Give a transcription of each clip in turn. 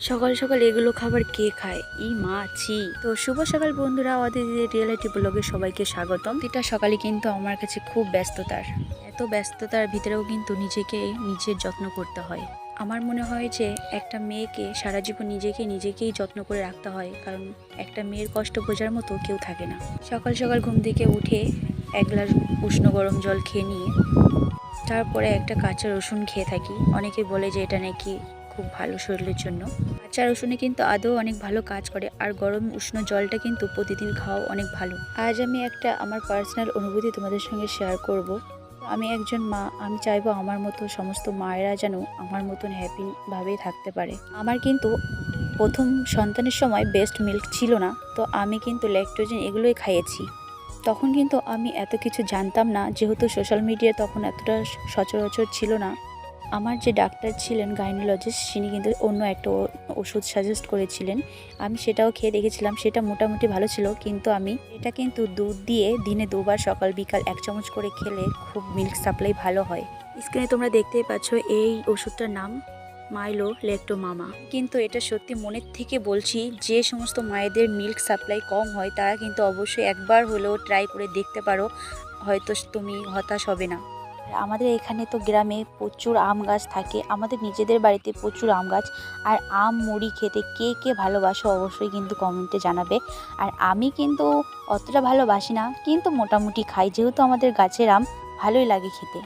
সকাল সকাল এগুলো খাবার কে খায়? ই মা ছি। তো শুভ সকাল বন্ধুরা, আমাদের রিয়েলিটি ব্লগে সবাইকে স্বাগতম। এটা সকালে কিন্তু আমার কাছে খুব ব্যস্ততার, এত ব্যস্ততার ভিতরেও কিন্তু নিজেকে নিজের যত্ন করতে হয়। আমার মনে হয় যে একটা মেয়েকে সারা জীবন নিজেকেই যত্ন করে রাখতে হয়, কারণ একটা মেয়ের কষ্ট বোঝার মতো কেউ থাকে না। সকাল সকাল ঘুম থেকে উঠে এক গ্লাস উষ্ণ গরম জল খেয়ে নিয়ে তারপরে একটা কাঁচা রসুন খেয়ে থাকি। অনেকে বলে যে এটা নাকি খুব ভালো শরীরের জন্য। কাঁচা রসুনে কিন্তু আদৌ অনেক ভালো কাজ করে, আর গরম উষ্ণ জলটা কিন্তু প্রতিদিন খাওয়া অনেক ভালো। আজ আমি একটা আমার পার্সোনাল অনুভূতি তোমাদের সঙ্গে শেয়ার করব। আমি একজন মা, আমি চাইবো আমার মতো সমস্ত মায়েরা যেন আমার মতন হ্যাপিভাবেই থাকতে পারে। আমার কিন্তু প্রথম সন্তানের সময় ব্রেস্ট মিল্ক ছিল না, তো আমি কিন্তু ল্যাকটোজেন এগুলোই খাইয়েছি। তখন কিন্তু আমি এত কিছু জানতাম না, যেহেতু সোশ্যাল মিডিয়া তখন এতটা সচরাচর ছিল না। আমার যে ডাক্তার ছিলেন গাইনোলজিস্ট, তিনি কিন্তু অন্য একটা ওষুধ সাজেস্ট করেছিলেন। আমি সেটাও খেয়ে দেখেছিলাম, সেটা মোটামুটি ভালো ছিল। কিন্তু এটা কিন্তু দুধ দিয়ে দিনে 2বার সকাল বিকাল 1 চামচ করে খেলে খুব মিল্ক সাপ্লাই ভালো হয়। স্ক্রিনে তোমরা দেখতেই পাচ্ছ এই ওষুধটার নাম মাইলো ল্যাক্টো মামা। কিন্তু এটা সত্যি মনের থেকে বলছি, যে সমস্ত মায়েদের মিল্ক সাপ্লাই কম হয় তারা কিন্তু অবশ্যই একবার হলেও ট্রাই করে দেখতে পারো, হয়তো তুমি হতাশ হবে না। আমাদের এখানে তো গ্রামে প্রচুর আম গাছ থাকে, আমাদের নিজেদের বাড়িতে প্রচুর আম গাছ। আর আম মুড়ি খেতে কে কে ভালোবাসো অবশ্যই কিন্তু কমেন্টে জানাবে। আর আমি কিন্তু অতটা ভালোবাসি না, কিন্তু মোটামুটি খাই, যেহেতু আমাদের গাছের আম ভালোই লাগে খেতে।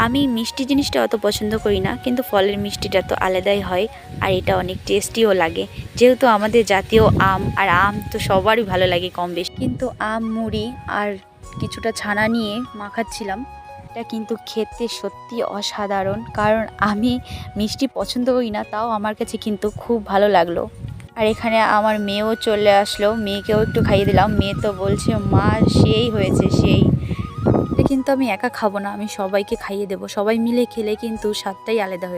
আমি মিষ্টি জিনিসটা অত পছন্দ করি না, কিন্তু ফলের মিষ্টিটা তো আলাদাই হয়, আর এটা অনেক টেস্টিও লাগে। যেহেতু আমাদের জাতীয় আম, আর আম তো সবারই ভালো লাগে কম বেশি। কিন্তু আম মুড়ি আর কিছুটা ছানা নিয়ে মাখাচ্ছিলাম, এটা কিন্তু খেতে সত্যি অসাধারণ। কারণ আমি মিষ্টি পছন্দ করি না, তাও আমার কাছে কিন্তু খুব ভালো লাগলো। আর এখানে আমার মেয়েও চলে আসলো, মেয়েকেও একটু খাইয়ে দিলাম। মেয়ে তো বলছে মা সেই হয়েছে সেই। এটা কিন্তু আমি একা খাবো না, আমি সবাইকে খাইয়ে দেবো। সবাই মিলে খেলে কিন্তু স্বাদটাই আলাদা হয়ে